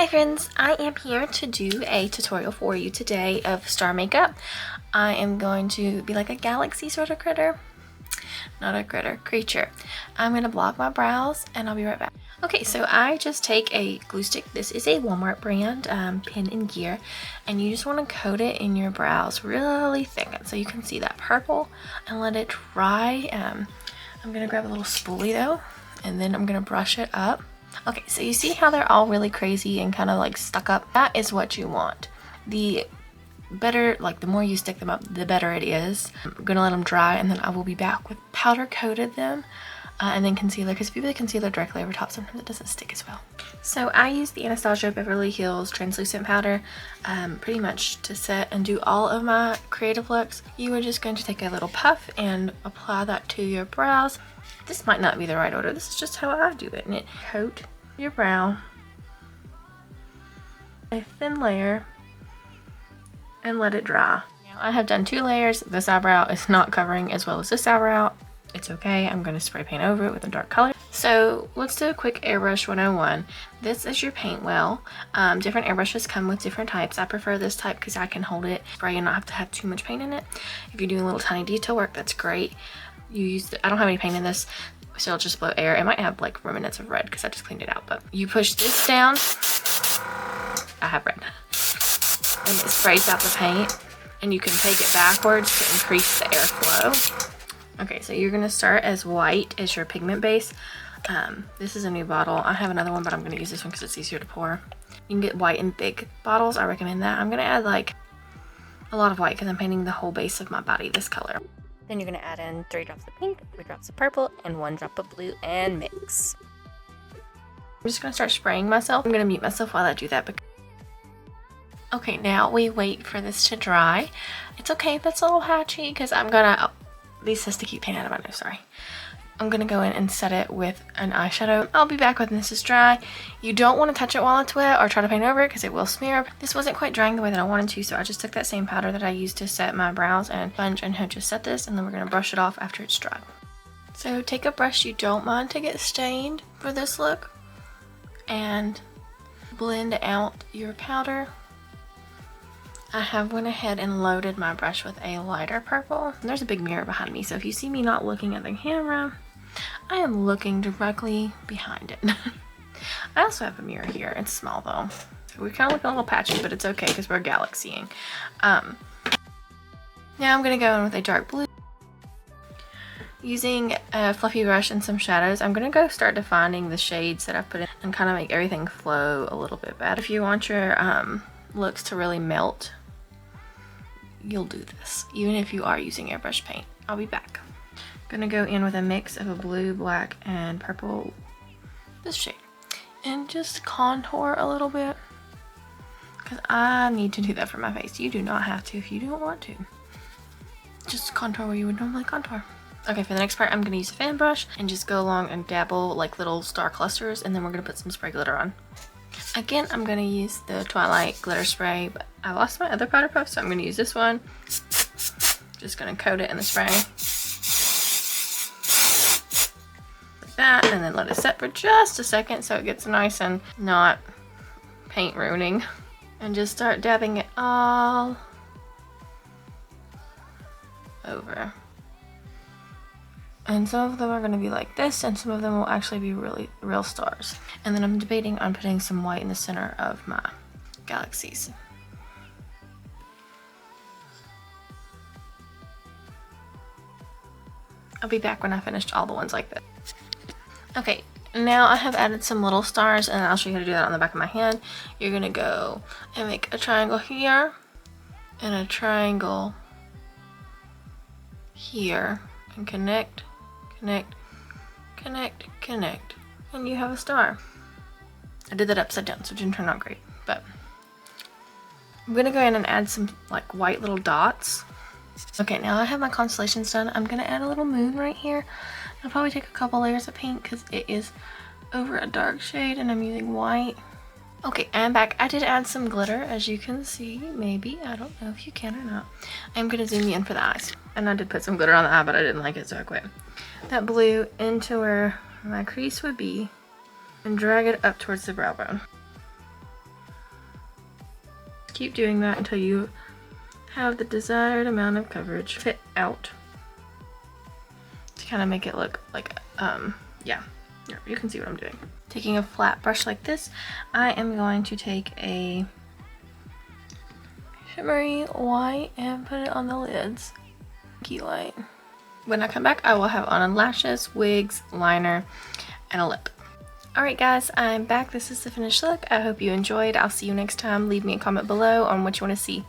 Hi friends, I am here to do a tutorial for you today of star makeup. I am going to be like a galaxy sort of critter. Not a critter, creature. I'm going to block my brows and I'll be right back. Okay, so I just take a glue stick. This is a Walmart brand, Pin and Gear, and you just want to coat it in your brows really thick so you can see that purple and let it dry. I'm going to grab a little spoolie though, and then I'm going to brush it up. Okay, so you see how they're all really crazy and kind of like stuck up? That is what you want. The better, like the more you stick them up, the better it is. I'm gonna let them dry and then I will be back with powder coated them and then concealer, because if you put the concealer directly over top, sometimes it doesn't stick as well. So I use the Anastasia Beverly Hills translucent powder pretty much to set and do all of my creative looks. You are just going to take a little puff and apply that to your brows. This might not be the right order. This is just how I do it. And it coat your brow, a thin layer, and let it dry. Now I have done 2 layers. This eyebrow is not covering as well as this eyebrow. It's okay. I'm going to spray paint over it with a dark color. So let's do a quick airbrush 101. This is your paint well. Different airbrushes come with different types. I prefer this type because I can hold it, spray, and not have to have too much paint in it. If you're doing little tiny detail work, that's great. You use I don't have any paint in this, so it'll just blow air. It might have like remnants of red because I just cleaned it out, but you push this down. I have red. And it sprays out the paint, and you can take it backwards to increase the airflow. Okay, so you're gonna start as white as your pigment base. This is a new bottle. I have another one, but I'm gonna use this one because it's easier to pour. You can get white in big bottles. I recommend that. I'm gonna add like a lot of white because I'm painting the whole base of my body this color. Then you're gonna add in 3 drops of pink, 3 drops of purple, and 1 drop of blue, and mix. I'm just gonna start spraying myself. I'm gonna mute myself while I do that. Okay, now we wait for this to dry. It's okay if it's a little hatchy because I'm gonna, Lisa has to keep paint out of my nose, sorry. I'm gonna go in and set it with an eyeshadow. I'll be back when this is dry. You don't want to touch it while it's wet or try to paint over it because it will smear. This wasn't quite drying the way that I wanted to, so I just took that same powder that I used to set my brows and sponge and have just set this, and then we're gonna brush it off after it's dry. So take a brush you don't mind to get stained for this look and blend out your powder. I have went ahead and loaded my brush with a lighter purple. And there's a big mirror behind me, so if you see me not looking at the camera, I am looking directly behind it. I also have a mirror here. It's small though. So we're kind of looking a little patchy, but it's okay because we're galaxying. Now I'm going to go in with a dark blue. Using a fluffy brush and some shadows, I'm going to go start defining the shades that I've put in and kind of make everything flow a little bit better. If you want your looks to really melt, you'll do this, even if you are using airbrush paint. I'll be back. I'm gonna go in with a mix of a blue, black, and purple, this shade, and just contour a little bit, because I need to do that for my face. You do not have to if you don't want to. Just contour where you would normally contour. Okay, for the next part, I'm gonna use a fan brush and just go along and dabble like little star clusters, and then we're gonna put some spray glitter on. Again, I'm going to use the Twilight glitter spray, but I lost my other powder puff, so I'm going to use this one. Just going to coat it in the spray. Like that, and then let it set for just a second so it gets nice and not paint ruining. And just start dabbing it all over. And some of them are going to be like this, and some of them will actually be real stars. And then I'm debating on putting some white in the center of my galaxies. I'll be back when I finished all the ones like this. Okay, now I have added some little stars, and I'll show you how to do that on the back of my hand. You're going to go and make a triangle here, and a triangle here, and connect, connect, connect, connect, and you have a star. I did that upside down, so it didn't turn out great, but I'm gonna go in and add some like white little dots. Okay, now I have my constellations done. I'm gonna add a little moon right here. I'll probably take a couple layers of pink because it is over a dark shade and I'm using white. Okay, I'm back. I did add some glitter, as you can see, maybe. I don't know if you can or not. I'm gonna zoom you in for the eyes. And I did put some glitter on the eye, but I didn't like it, so I quit. That blue into where my crease would be and drag it up towards the brow bone. Keep doing that until you have the desired amount of coverage fit out to kind of make it look like, yeah, you can see what I'm doing. Taking a flat brush like this, I am going to take a shimmery white and put it on the lids. Key light. When I come back, I will have on lashes, wigs, liner, and a lip. Alright guys, I'm back. This is the finished look. I hope you enjoyed. I'll see you next time. Leave me a comment below on what you want to see.